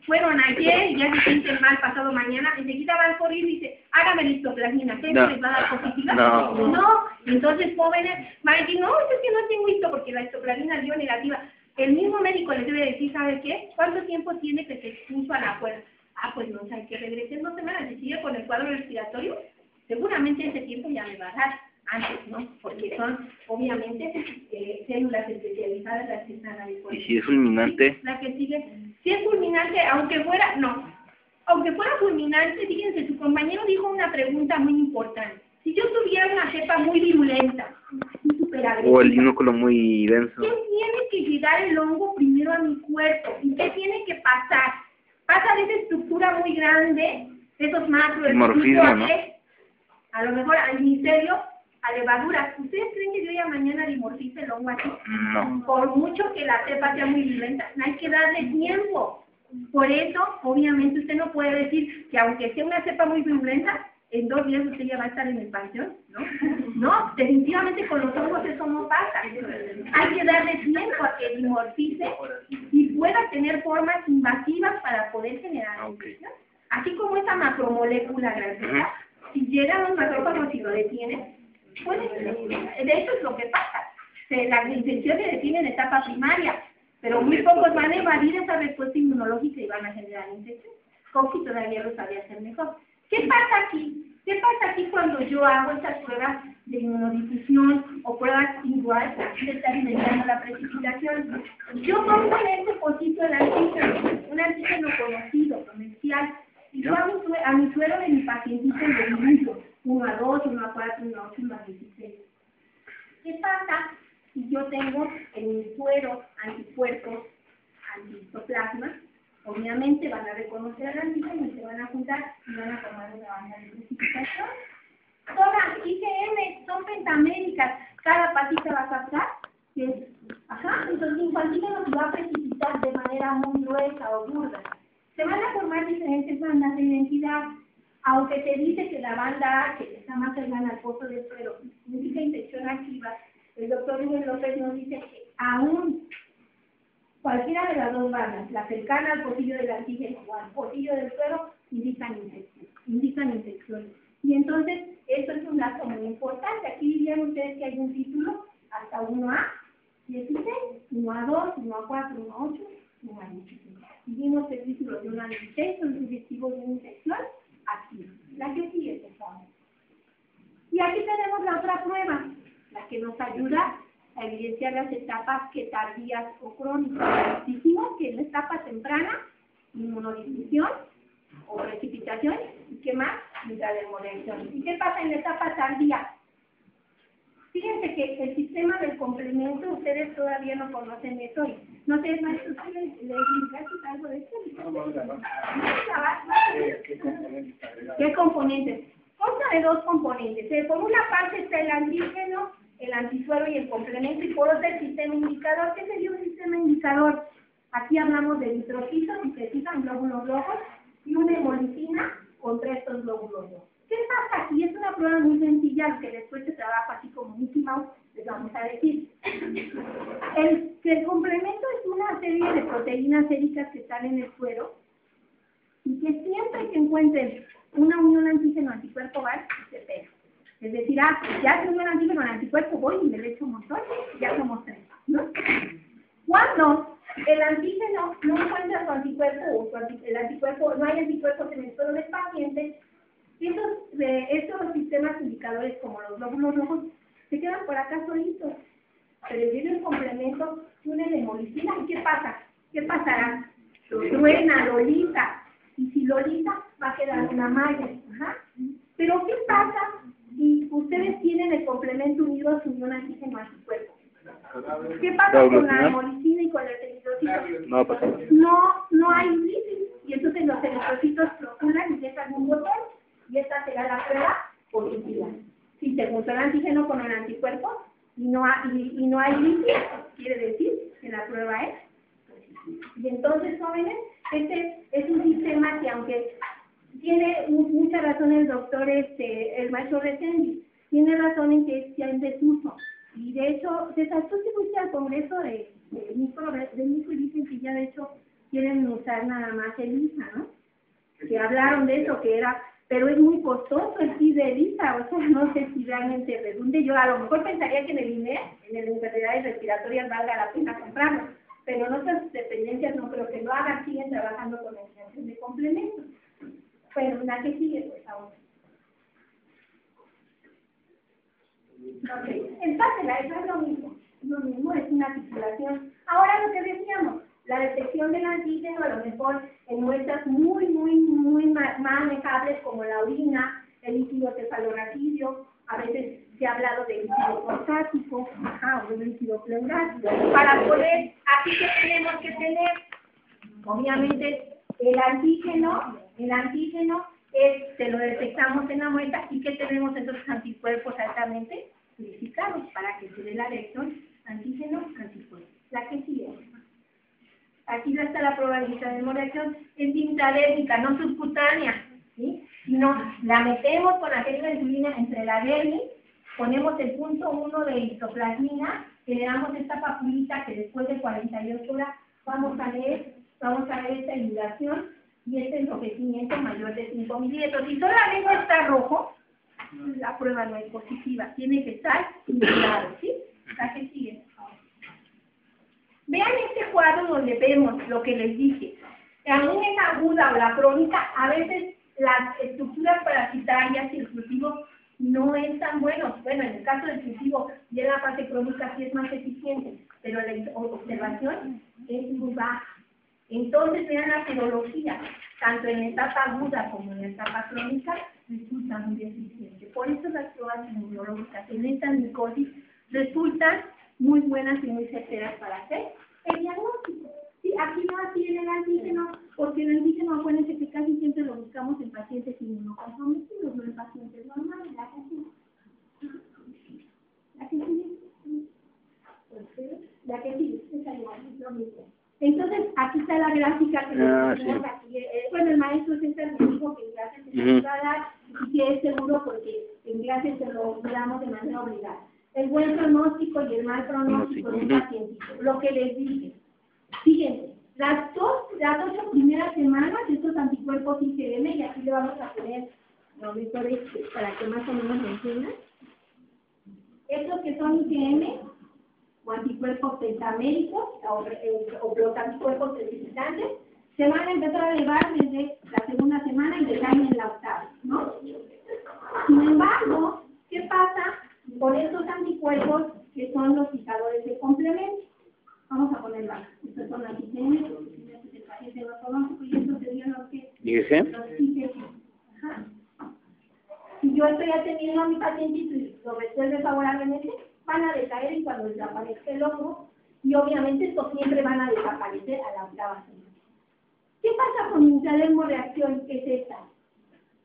fueron ayer y ya se sienten mal pasado mañana, enseguida va al correo y dice, hágame la histoplasmina, ¿qué les va a dar positiva? No, entonces jóvenes van a decir, no, es que no tengo histo porque la histoplasmina dio negativa. El mismo médico les debe decir, ¿sabe qué? ¿Cuánto tiempo tiene que se expuso a la fuerza? Ah, pues no, o sea, que regrese en 2 semanas y sigue con el cuadro respiratorio, seguramente ese tiempo ya me va a dar antes, ¿no? Porque son, obviamente, células especializadas las que están ahí. ¿Y si es fulminante? La que sigue. Si es fulminante, aunque fuera, no. Aunque fuera fulminante, fíjense, su compañero dijo una pregunta muy importante. Si yo tuviera una cepa muy virulenta, súper agresiva, o el inúculo muy denso, ¿qué tiene que llegar el hongo primero a mi cuerpo? ¿Y qué tiene que pasar? Pasa de esa estructura muy grande, de esos macros, dimorfismo, ¿no? A lo mejor al micelio, a levaduras. ¿Ustedes creen que yo ya mañana dimorfice el hongo así? No. Por mucho que la cepa sea muy virulenta, hay que darle tiempo. Por eso, obviamente, usted no puede decir que aunque sea una cepa muy virulenta, en 2 días usted ya va a estar en el panteón, ¿no? No, definitivamente con los hongos eso no pasa. Hay que darle tiempo a que dimorfice y pueda tener formas invasivas para poder generar la infección. Así como esa macromolécula grandota, si llegan los macrófagos y lo detienen, puede, de hecho es lo que pasa. La infección se detiene en etapa primaria, pero muy pocos van a evadir esa respuesta inmunológica y van a generar infección. Cauchy todavía lo sabía hacer mejor. ¿Qué pasa aquí? ¿Qué pasa aquí cuando yo hago estas pruebas de inmunodifusión o pruebas igual que está inventando la precipitación? Yo pongo en este pocito el antígeno, un antígeno conocido, comercial, y yo a mi suero de mi pacientito le divido 1 a 2, 1 a 4, 1 a 8, 1 a 16. ¿Qué pasa si yo tengo en mi suero anticuerpos, antihistoplasma? Obviamente van a reconocer el antígeno y se van a juntar y van a formar una banda de precipitación. Todas IgM son pentaméricas, cada patita va a captar, entonces el antígeno se va a precipitar de manera muy gruesa o burda. Se van a formar diferentes bandas de identidad, aunque se dice que la banda H está más cercana al pozo del suero, indica infección activa. El doctor Rubén López nos dice que aún cualquiera de las 2 bandas, la cercana al pocillo del antígeno o al pocillo del suero, indican infección. Y entonces, esto es un dato muy importante. Aquí dirían ustedes que hay un título hasta 1A, 16, 1A2, 1A4, 1A8, 1A16. Y vimos el título de 1A16, son sugestivos de una infección activa. La que sigue, por favor. Y aquí tenemos la otra prueba, la que nos ayuda a evidenciar las etapas que tardías o crónicas. Dijimos que en la etapa temprana, inmunodifusión o precipitación, y qué más, intradermodelación. ¿Y qué pasa en la etapa tardía? Fíjense que el sistema del complemento, ustedes todavía no conocen eso. No sé, maestro, ¿les explicaste algo de esto? ¿Qué componentes? Consta de 2 componentes. Por una parte está el antígeno, el antisuero y el complemento, y por otra el sistema indicador. ¿Qué sería un sistema indicador? Aquí hablamos de eritrocitos y precisan glóbulos rojos y una hemolicina contra estos glóbulos rojos. ¿Qué pasa aquí? Es una prueba muy sencilla, que después se trabaja así como Mickey Mouse, les vamos a decir. El complemento es una serie de proteínas séricas que están en el suero y que siempre que encuentren una unión antígeno-anticuerpo gas, se pega. Es decir, ya tengo el antígeno, el anticuerpo, voy y me le echo un montón, ya somos 3, ¿no? Cuando el antígeno no encuentra su anticuerpo, o el anticuerpo, no hay anticuerpos en el suelo del paciente, estos sistemas indicadores como los glóbulos rojos se quedan por acá solitos. Pero viene el complemento, une la hemolicina, ¿y qué pasa? ¿Qué pasará? Lo truena, lo lisa, y si lo lisa, va a quedar una malla. Pero ¿qué pasa si ustedes tienen el complemento unido a su unión antígeno-anticuerpo? ¿Qué pasa con la hemolicina y con el eritrocito? No hay lisis, y entonces los eritrocitos floculan y dejan un botón, y esta será la prueba positiva. Si se juntó el antígeno con el anticuerpo y no hay lisis, quiere decir que la prueba es positiva. Y entonces, jóvenes, este es un sistema que, aunque tiene mucha razón el doctor, el maestro Resendi, tiene razón en que es ya en desuso. Y de hecho, César, tú sí fuiste al congreso de micro y dicen que ya de hecho quieren usar nada más el ISA, ¿no? Que hablaron de eso, que era, pero es muy costoso el kit de ISA, o sea, no sé si realmente redunde. Yo a lo mejor pensaría que en el INE, en el enfermedades respiratorias, valga la pena comprarlo, pero en otras dependencias no creo que lo hagan, siguen trabajando con medicación de complementos. Bueno, la que sigue, por favor. Ok, empátela, eso es lo mismo, es una titulación. Ahora lo que decíamos, la detección del antígeno a lo mejor en muestras muy manejables como la orina, el líquido cefalorraquídeo, a veces se ha hablado de líquido prostático, o de líquido pleural. Para poder, aquí que tenemos que tener, obviamente, el antígeno se lo detectamos en la muestra y que tenemos entonces anticuerpos altamente purificados para que se dé la reacción antígeno-anticuerpo. La que sigue. Aquí ya está la probabilidad de hemorragia, es intradérmica, no subcutánea, ¿sí? Sino la metemos con la gel de insulina entre la dermis, ponemos el punto 1 de histoplasmina, generamos esta papulita que después de 48 horas vamos a ver esta hidratación y este enrojecimiento mayor de 5 mililitros. Si solamente está rojo, la prueba no es positiva, tiene que estar indicado, ¿sí? La que sigue. Vean este cuadro donde vemos lo que les dije. Aún en la aguda o la crónica, a veces las estructuras parasitarias y el cultivo no es tan bueno. Bueno, en el caso del cultivo, ya en la fase crónica sí es más eficiente, pero la observación es muy baja. Entonces, vean la serología, tanto en la etapa aguda como en la etapa crónica, resulta muy eficiente. Por eso las pruebas inmunológicas en esta micosis resultan muy buenas y muy certeras para hacer el diagnóstico. Sí, aquí no tiene el antígeno, porque el antígeno, acuérdense que casi siempre lo buscamos en pacientes inmunocomprometidos, no en pacientes normales. La que sigue, esa igual, es lo mismo. Entonces, aquí está la gráfica que tenemos aquí. Bueno, el maestro César me dijo que en clase se nos va a dar y que es seguro porque en clase se lo damos de manera obligada. El buen pronóstico y el mal pronóstico de un pacientito. Lo que les dije. Siguiente. Las 8 primeras semanas, estos anticuerpos IgM, y aquí le vamos a poner los vectores para que más o menos me entiendan. Estos que son IgM, o anticuerpos pentaméricos, o los anticuerpos especificantes, se van a empezar a elevar desde la segunda semana y decaen en la octava, ¿no? Sin embargo, ¿qué pasa con estos anticuerpos que son los fijadores de complemento? Vamos a ponerla. Estos son las IgM, el paciente no conozco, y esto sería lo que... Los IgM. Ajá. Si yo estoy atendiendo a mi pacientito y lo resuelve favorablemente, van a decaer y cuando desaparezca el hongo, y obviamente estos siempre van a desaparecer a la octava semana. ¿Qué pasa con mi intradermoreacción? ¿Qué es esta?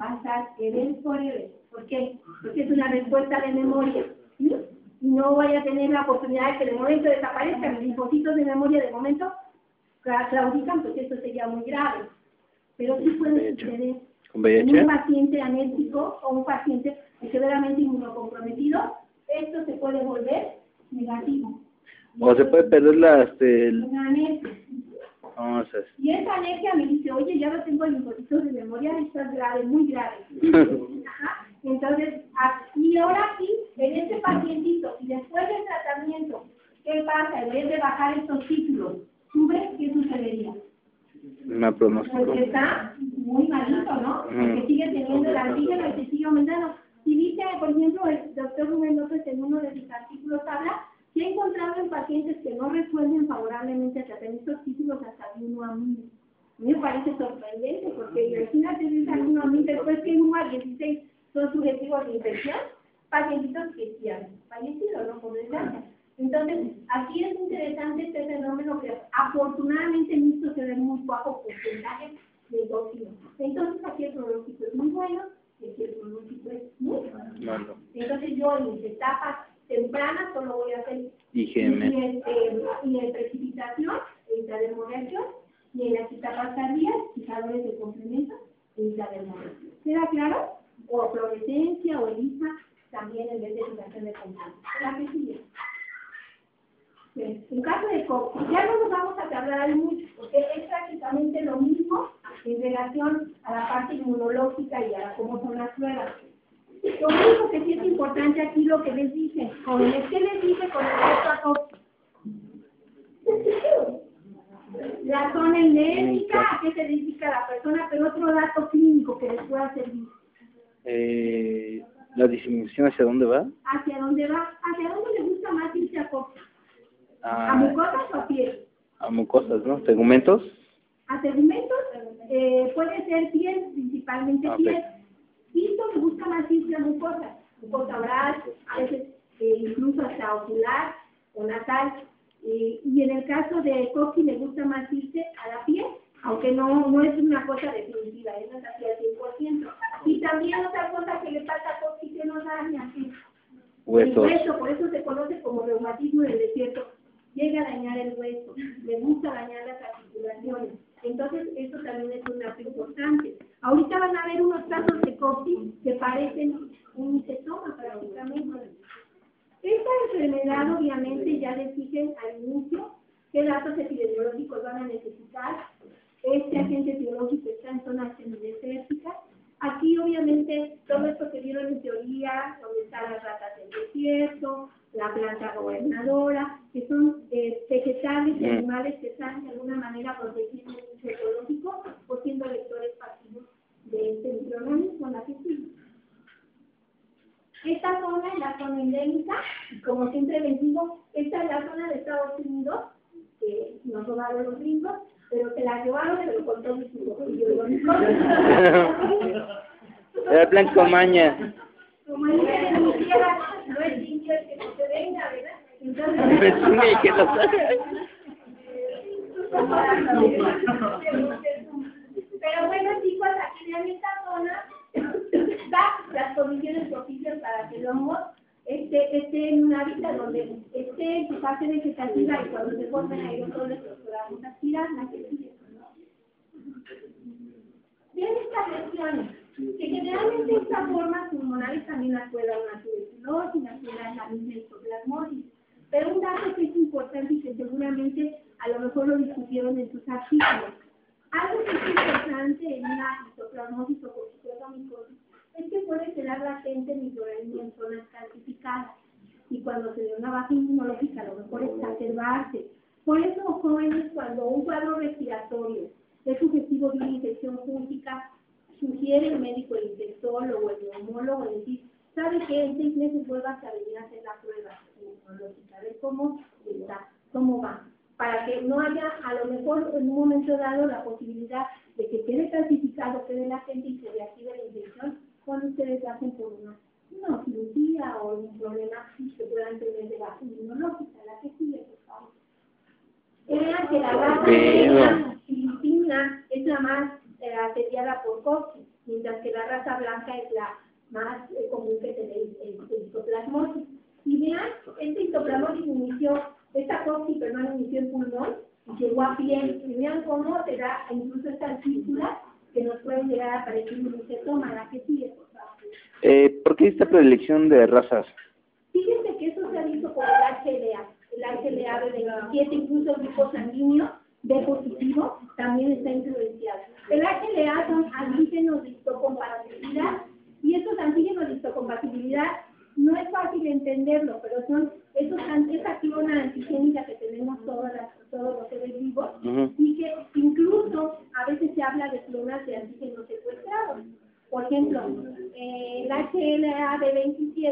Va a estar event forever. ¿Por qué? Porque es una respuesta de memoria. ¿Sí? Y no voy a tener la oportunidad de que de momento desaparezcan mis linfocitos de memoria de momento claudican, porque esto sería muy grave. Pero sí puede suceder en un paciente anérgico o un paciente severamente inmunocomprometido, esto se puede volver negativo. O se puede perder una alergia. Y esa alergia me dice, oye, ya no tengo linfocitos de memoria, esto es grave, muy grave. Ajá. Entonces, y ahora sí, en este pacientito, y después del tratamiento, ¿qué pasa? En vez de bajar estos títulos, ¿sube? ¿Qué sucedería? Una pronóstico. Porque está muy malito, ¿no? Porque sigue teniendo el antígeno y se sigue aumentando. Y dice, por ejemplo, el doctor Rubén López en uno de sus artículos habla que ha encontrado en pacientes que no resuelven favorablemente el tratamiento estos títulos hasta de 1 a 1000. A mí me parece sorprendente, porque imagínate de 1 a 1000 después que 1 a 16 son sujetivos de infección, pacientitos que sí han fallecido, ¿no? Por desgracia. Entonces, aquí es interesante este fenómeno que afortunadamente en esto se ve muy bajo porcentaje de dosis. Entonces, aquí el pronóstico es muy bueno, y aquí el pronóstico es muy malo. Entonces, yo en mis etapas tempranas solo voy a hacer IgM. Y en precipitación, intradermoreacción, y en las etapas tardías, fijadores de complemento, intradermoreacción. ¿Queda claro? O fluorescencia, o ELISA, también en vez de fijación de complemento. ¿La que sigue? En caso de COVID, ya no nos vamos a tardar mucho, porque es prácticamente lo mismo en relación a la parte inmunológica y a cómo son las pruebas. Lo único que sí es importante aquí lo que les dije, jóvenes, ¿qué les dije con respecto a COVID? La zona endémica, a qué se dedica la persona, pero otro dato clínico que les pueda servir. ¿La disminución hacia dónde va? ¿Hacia dónde va? ¿Hacia dónde le gusta más irse a COVID? ¿A A mucosas o a piel? mucosas, ¿no? ¿Tegumentos? A segmentos, puede ser piel, principalmente piel. Listo, le gusta más irse a mucosa oral, a veces incluso hasta ocular o nasal. Y en el caso de Coqui le gusta más irse a la piel, aunque no es una cosa definitiva, no es así al 100%. Y también otra cosa que le pasa a Coqui que nos daña, Huesos. el hueso, por eso se conoce como reumatismo del desierto. Llega a dañar el hueso, le gusta dañar las articulaciones. Entonces, eso también es un dato importante. Ahorita van a ver unos casos de COVID que parecen un micetoma prácticamente. Esta enfermedad, obviamente, ya les dije al inicio qué datos epidemiológicos van a necesitar. Este agente biológico está en zonas semidesérticas. Aquí, obviamente, todo esto que vieron en teoría, donde están las ratas del desierto, la planta gobernadora, que son vegetales y animales que están de alguna manera protegidos del uso ecológico o siendo lectores pasivos de este microorganismo, la que sigue. Esta zona es la zona endémica, y como siempre les digo, esta es la zona de Estados Unidos, que nos robaron los gringos, pero se la llevaron, pero con todo su cojillo. Era blanco maña. Como el día de mi tierra, no es indio el que no se venga, ¿verdad? Entonces, que lo pero bueno, chicos, aquí en esta zona da las condiciones propicias para que el hongo esté en un hábitat donde esté en su fase vegetativa y cuando se formen aerosoles los podamos aspirar. Bien, estas lesiones, que generalmente estas formas pulmonares también las puede dar una tuberculosis, las puede dar la misma histoplasmosis. Pero un dato que es importante y que seguramente a lo mejor lo discutieron en sus artículos. Algo que es importante en una histoplasmosis o coxicomicosis es que puede quedar latente el microorganismo en zonas calcificadas. Y cuando se da una baja inmunológica, a lo mejor exacerbarse. Por eso, jóvenes, cuando un cuadro respiratorio es sugestivo de una infección fúngica, sugiere el médico, el infectólogo o el neumólogo decir, ¿sabe qué? En 6 meses vuelvas a venir a hacer la prueba inmunológica, a ver cómo está, cómo va. Para que no haya, a lo mejor, en un momento dado, la posibilidad de que quede calcificado, quede latente y se reactive la infección cuando ustedes hacen por una cirugía o un problema que puedan tener de baja inmunológica. La que sigue, por favor. Vean que la raza filipina es la más asediada por COVID, mientras que la raza blanca es la más común que tenéis en histoplasmosis. Y vean, este histoplasmosis inició, esta COVID, perdón, inició en pulmón y llegó a piel. Y vean cómo te da incluso estas círculas que nos pueden llegar a aparecer un micetoma. La que sigue, por favor. ¿Por qué esta predilección de razas? Fíjense que eso se ha visto por el HLA. El HLA de 27, incluso el grupo sanguíneo B positivo, también está influenciado. El HLA son antígenos de histocompatibilidad, y estos antígenos de histocompatibilidad no es fácil entenderlo, pero son esa clona antigénica que tenemos todos los seres vivos, y que incluso a veces se habla de clonas de antígenos secuestrados. Por ejemplo, el HLA de 27